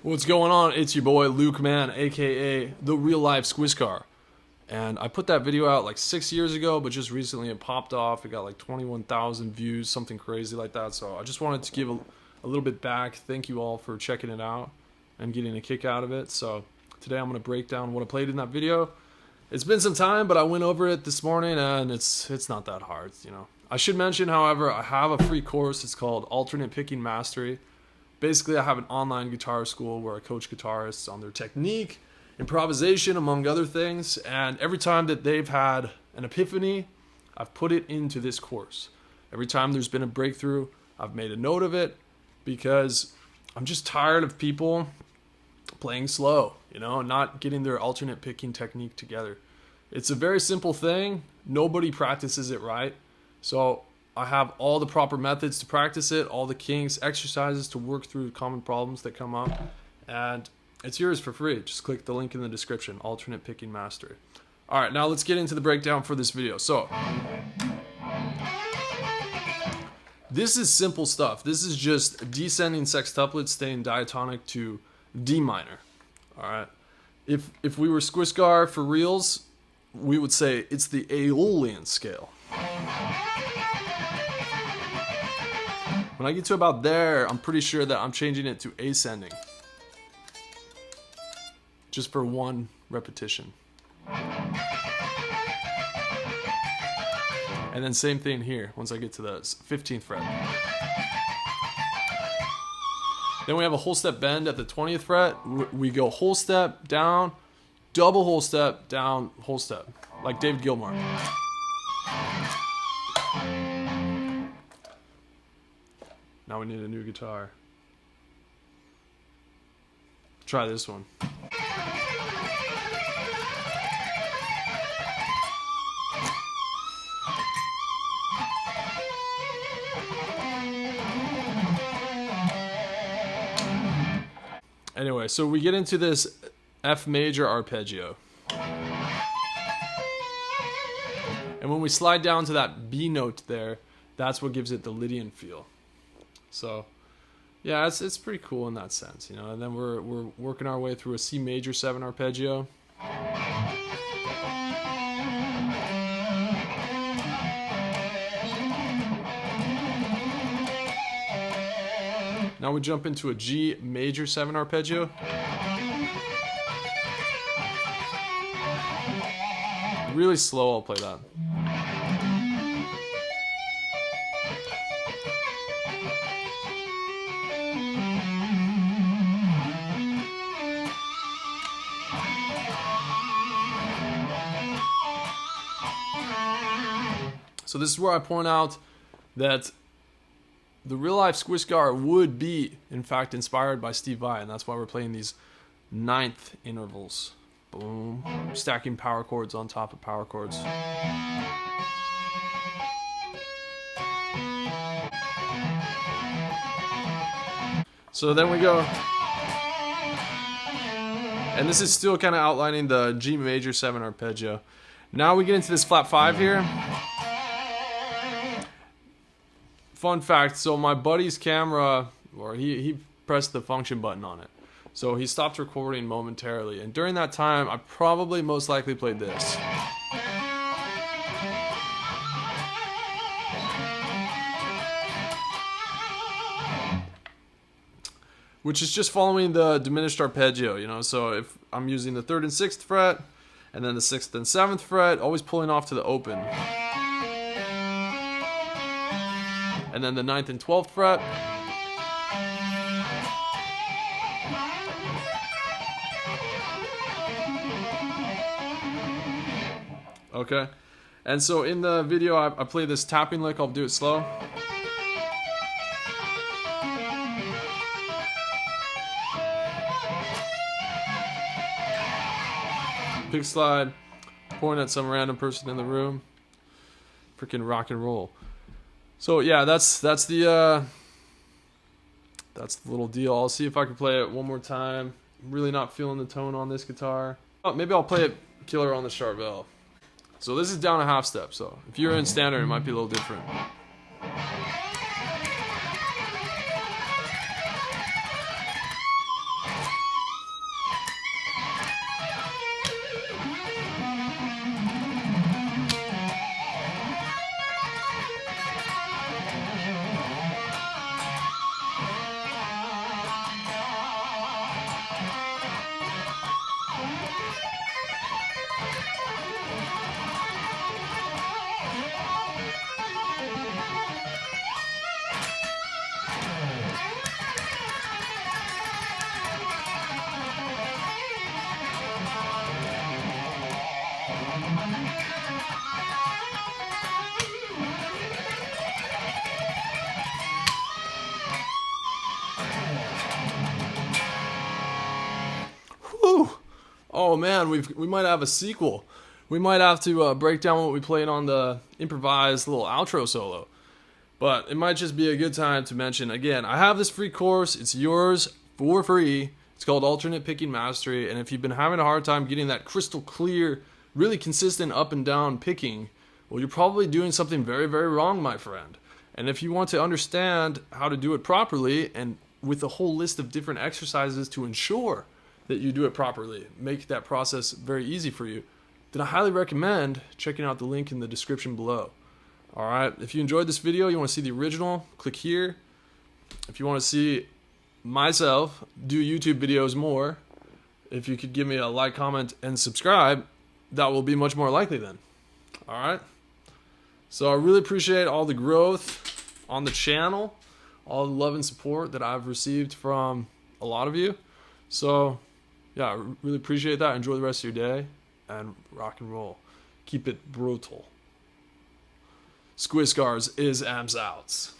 What's going on? It's your boy Luke, man, aka the real life Skwisgaar. And I put that video out like 6 years ago, but just recently it popped off. It got like 21,000 views, something crazy like that. So I just wanted to give a little bit back. Thank you all for checking it out and getting a kick out of it. So today I'm going to break down what I played in that video. It's been some time, but I went over it this morning and it's not that hard, you know. I should mention, however, I have a free course. It's called Alternate Picking Mastery. Basically, I have an online guitar school where I coach guitarists on their technique, improvisation, among other things. And every time that they've had an epiphany, I've put it into this course. Every time there's been a breakthrough, I've made a note of it because I'm just tired of people playing slow, you know, not getting their alternate picking technique together. It's a very simple thing. Nobody practices it right. So I have all the proper methods to practice it, all the kinks, exercises to work through common problems that come up, and it's yours for free. Just click the link in the description, Alternate Picking Mastery. All right, now let's get into the breakdown for this video. So this is simple stuff. This is just descending sextuplet staying diatonic to D minor. All right. If we were Skwisgaar for reals, we would say it's the Aeolian scale. When I get to about there, I'm pretty sure that I'm changing it to ascending. Just for one repetition. And then same thing here, once I get to the 15th fret. Then we have a whole step bend at the 20th fret. We go whole step, down, double whole step, down, whole step. Like David Gilmour. Now we need a new guitar. Try this one. Anyway, so we get into this F major arpeggio. And when we slide down to that B note there, that's what gives it the Lydian feel. So, yeah, it's pretty cool in that sense, you know. And then we're working our way through a C major 7 arpeggio. Now we jump into a G major 7 arpeggio. Really slow, I'll play that. So this is where I point out that the real life Skwisgaar would be, in fact, inspired by Steve Vai, and that's why we're playing these 9th intervals. Boom. Stacking power chords on top of power chords. So then we go, and this is still kind of outlining the G major 7 arpeggio. Now we get into this flat 5 here. Fun fact, so my buddy's camera, or he pressed the function button on it. So he stopped recording momentarily. And during that time, I probably most likely played this. Which is just following the diminished arpeggio, you know. So if I'm using the 3rd and 6th fret, and then the 6th and 7th fret, always pulling off to the open. And then the 9th and 12th fret. Okay. And so in the video, I play this tapping lick. I'll do it slow. Pick slide. Point at some random person in the room. Freaking rock and roll. So yeah, that's the little deal. I'll see if I can play it one more time. I'm really not feeling the tone on this guitar. Oh, maybe I'll play it killer on the Charvel. So this is down a half step. So if you're in standard, it might be a little different. oh man, we might have a sequel. We might have to break down what we played on the improvised little outro solo. But it might just be a good time to mention, again, I have this free course. It's yours for free. It's called Alternate Picking Mastery. And if you've been having a hard time getting that crystal clear, really consistent up and down picking, well, you're probably doing something very, very wrong, my friend. And if you want to understand how to do it properly, and with a whole list of different exercises to ensure that you do it properly, make that process very easy for you, then I highly recommend checking out the link in the description below. All right, if you enjoyed this video, you want to see the original, click here. If you want to see myself do YouTube videos more, if you could give me a like, comment, and subscribe, that will be much more likely then. All right. So I really appreciate all the growth on the channel, all the love and support that I've received from a lot of you. So yeah, I really appreciate that. Enjoy the rest of your day and rock and roll. Keep it brutal. Skwisgaar's is Am's outs.